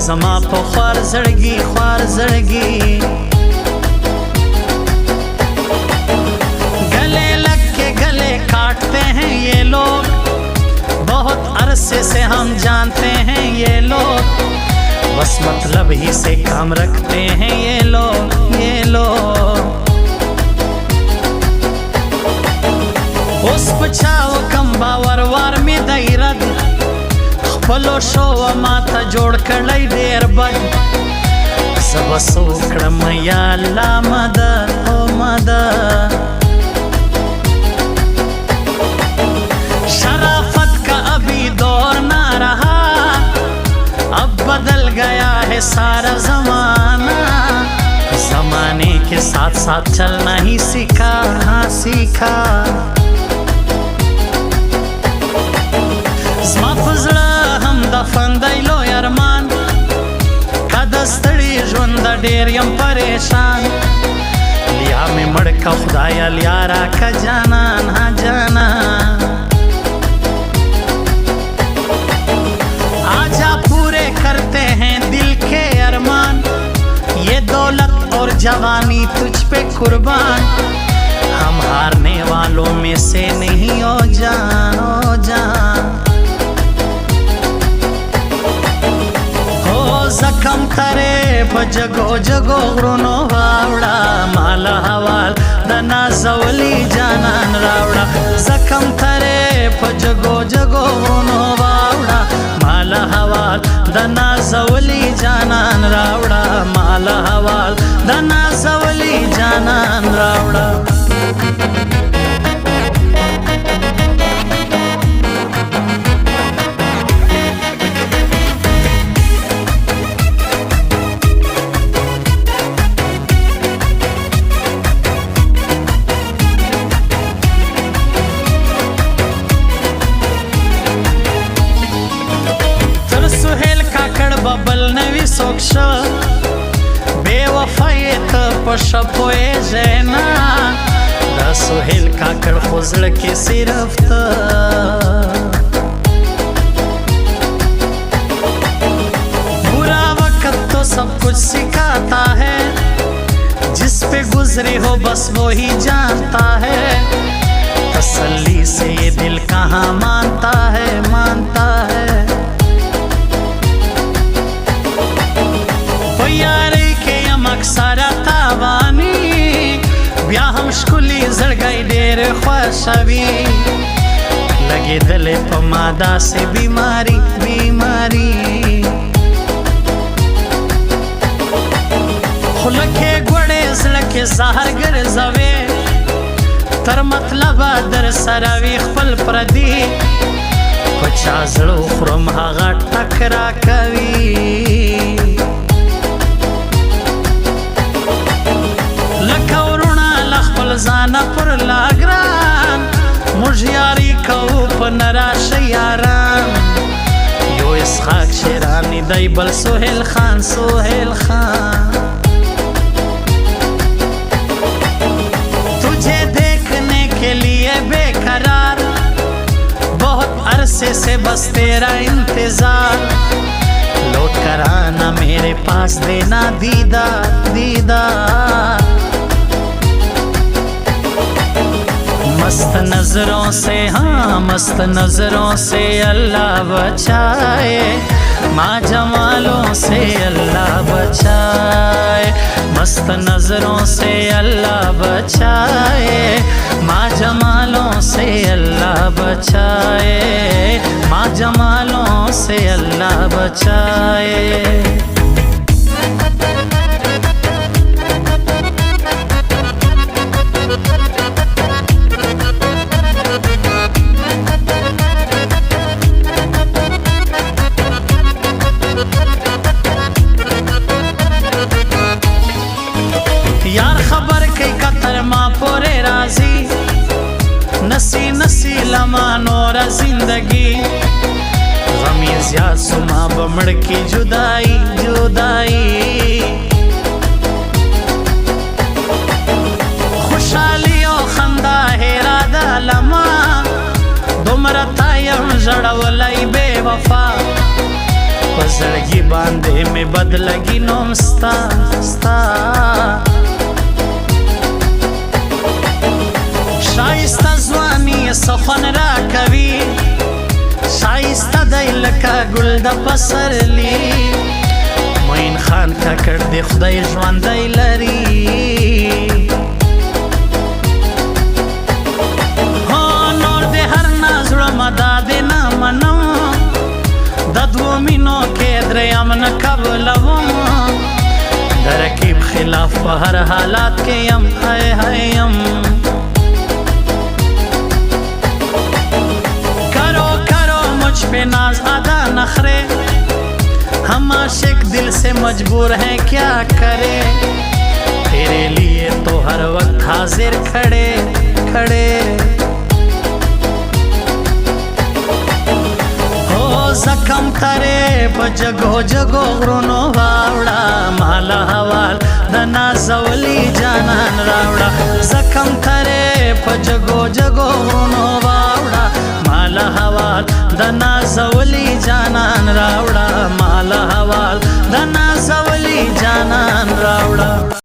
زما په خوار زړګي गले लग के गले काटते हैं ये लोग, बहुत अरसे से हम जानते हैं ये लोग, बस मतलब ही से काम रखते हैं ये लोग। उस पछाव कम बावर वार में दैरद खपलो शो माता जोड़ कड़ई देर बद सब सोकड़म या अल्लाह मदद ओ मदद। शराफत का अभी दौर ना रहा, अब बदल गया है सारा जमाना, जमाने के साथ साथ चलना ही सीखा زما پزړه هم د فندایلو ارمان کدستړي ژوند ډېر یم پریشان لیا مې مړ کا خدایا لیا را کا جانان ها جانان आजा पूरे करते हैं दिल के अरमान, ये दौलत और जवानी तुझ पे कुर्बान, हम हारने वालों में से नहीं ओ जान زکم تره په جگو غرونو واوړه مال حوال د نازولی جانان راوړه زکم تره په جگو غرونو واوړه مال حوال د نازولی جانان راوړه مال حوال د نازولی جانان راوړه बबल नवी सोक्शा बेवफायत पशपोए जैना दा सुहेल काकड़ खुजल के सिर्फ बुरा वक्त तो सब कुछ सिखाता है, जिस पे गुजरे हो बस वो ही जानता है, तसल्ली से ये दिल कहाँ मानता है यारी के यम अक्सर तावानी ब्या हम शकुली जड़गई ढेर ख्वाशवी लगे दले पमादा से बीमारी खुलके गुड़े जड़के जहर गर जवे तर मतलब दर सरावी खपल प्रदी पचा जड़ो खुरम हागा टकरा कवी ځان پر لاګران موږ یاري کوو په نراش یاران یو اسحاق شیرانی دی بل سهیل خان तुझे देखने के लिए बेकरार बहुत अरसे से बस तेरा इंतजार लौट कर आना मेरे पास देना दीदार मस्त नजरों से मस्त नजरों से अल्लाह बचाए माँ जमालों से अल्लाह बचाए मस्त नजरों से अल्लाह बचाए माँ जमालों से अल्लाह बचाए माँ जमालों से अल्लाह बचाए नसी लमा नोरा जिंदगी गमी ज्याद सुमा बमड़ की जुदाई खुशहाली ओ खंदा हेरा दलमा दुमरता यम जड़वलाई बेवफा पजड़गी باندې می بد لګي نوم ستا ستا شایسته ځواني سخن را کوي شایسته دی لکه ګل د پسرلی معین خان ککړ دی خدای ژوندی لري نور د هر نازړه مدا د نه منم د دوو مینو کې دریم نه قبلوم د رقیب خلاف په هر حالات کې یم هی هی یم पे नाज आधा नखरे हम आशिक दिल से मजबूर हैं क्या करे तेरे लिए तो हर वक्त हाजिर खड़े खड़े हो जखम तरे जगो जगो ग्रोनो वावड़ा माला हवाल दना जवली जानन रावड़ा जखम तरे जगो जगो ग्रोनो वावड़ा माला हवाल दना जवली जानन रावड़ा माला हवाल दना जवली जानन रावड़ा